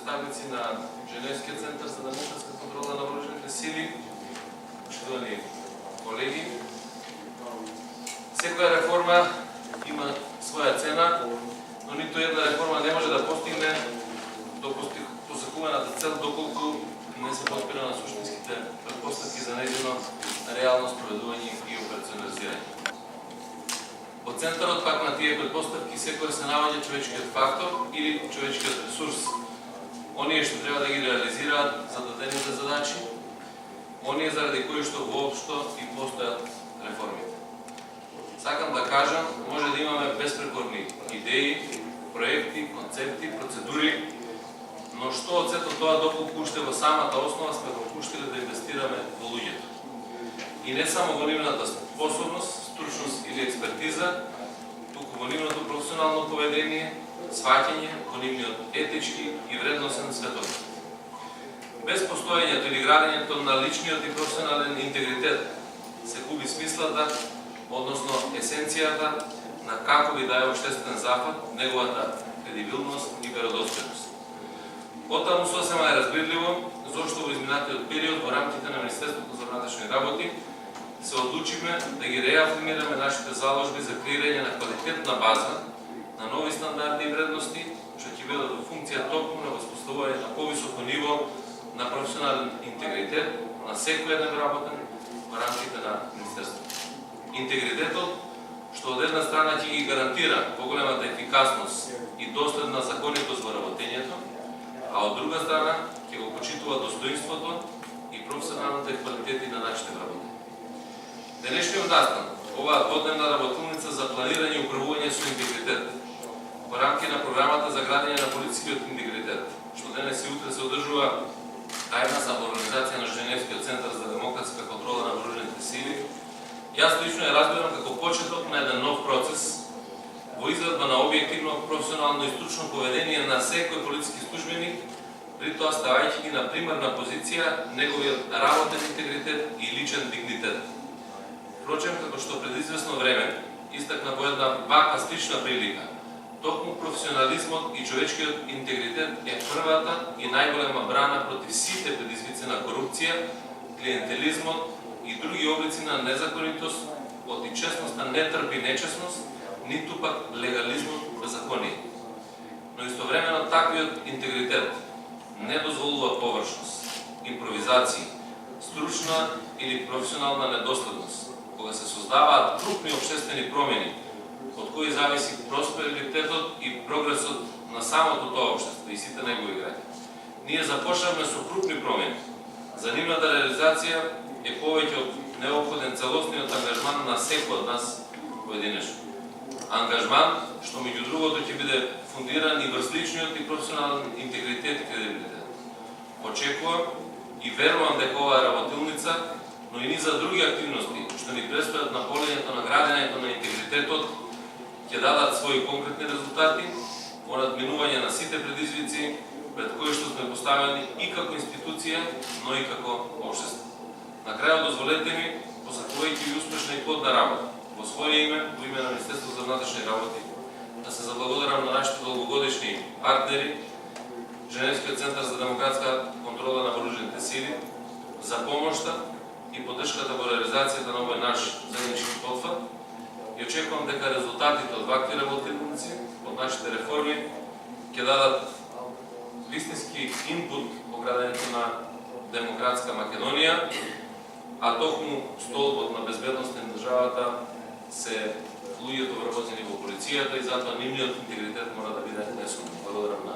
представници на Женевскиот центар за демократска контрола на вооружените сили, почитувани колеги. Секоја реформа има своја цена, но ниту една реформа не може да постигне до посакуваната цел доколку не се подпира на суштинските предпоставки за нејзино реално спроведување и операционализирање. Во центарот пак на тие предпоставки секој се наоѓа човечкиот фактор или човечкиот ресурс. Оние што треба да ги реализираат зададените задачи, оние заради кои што воопшто и постојат реформите. Сакам да кажам, може да имаме безпрекорни идеи, проекти, концепти, процедури, но што од сето тоа доколку уште во самата основа сме пропуштили да инвестираме во луѓето. И не само во нивната способност, стручност или експертиза, туку во нивното професионално поведение, сваќање, во нивниот етички и вредносен светоглед. Без постоењето или градењето на личниот и професионален интегритет се губи смислата, односно есенцијата на како би да е општествен зафат, неговата кредибилност и веродостојност. Потаму сосема е разбирливо зошто во изминатиот период во рамките на Министерството за внатрешни работи се одлучиме да ги реафирмираме нашите заложби за креирање на квалитетна база на нови стандарди и вредности, што ќе бидат во функција токму на воспоставување на повисоко ниво на професионален интегритет на секој еден работен во рамките на Министерството. Интегритетот, што од една страна ќе ги гарантира поголемата ефикасност и доследна законитост во работењето, а од друга страна ќе го почитува достоинството и професионалните квалитети на нашите работи. Денешниот настан, оваа дводневна работилница за планирање и управување со интегритет, во рамки на програмата за градење на политичкиот интегритет, што денес и утре се одржува тајна самоорганизација на Женевскиот центар за демократска контрола на вооружените сили, јас лично ја разбирам како почеток на еден нов процес во изградба на објективно, професионално и стручно поведение на секој полициски службеник, при тоа ставајќи ги на примарна позиција неговиот работен интегритет и личен дигнитет. Впрочем, како што пред известно време истакна во една ваква слична прилика, токму професионализмот и човечкиот интегритет е првата и најголема брана против сите предизвици на корупција, клиентелизмот и други облици на незаконитост, од и честноста не трпи нечестност, ниту пак легализмот беззаконие. Но истовремено таквиот интегритет не дозволува површност, импровизации, стручна или професионална недоследност, кога се создаваат крупни општествени промени, од кои зависи просперитетот и прогресот на самото тоа општество и сите негови граѓани. Ние започнавме со крупни промени. За нивната реализација е повеќе од неопходен целосниот ангажман на секој од нас поединечно. Ангажман што меѓу другото ќе биде фундиран и врз личниот и професионален интегритет и кредибилитет. Очекувам и верувам дека оваа работилница, но и низа други активности што ни предстојат на полењето на градењето на интегритетот ќе дадат своји конкретни резултати во надминување на сите предизвици пред кои што сме поставени и како институција, но и како општество. На крајот дозволете ми, посакувајќи и успешна и плодна работа, во своје име, во име на Министерството за внатрешни работи, да се заблагодарам на нашите долгогодишни партнери, Женевскиот центар за демократска контрола на вооружените сили, за помошта и поддршката во реализацијата на овој наш заеднички потфат и очекувам дека резултатите од вакви работилници, од нашите реформи, ќе дадат вистински инпут во градењето на демократска Македонија, а токму столбот на безбедност на државата се луѓето вработени во полицијата и затоа нивниот интегритет мора да биде несумнен. Благодарам на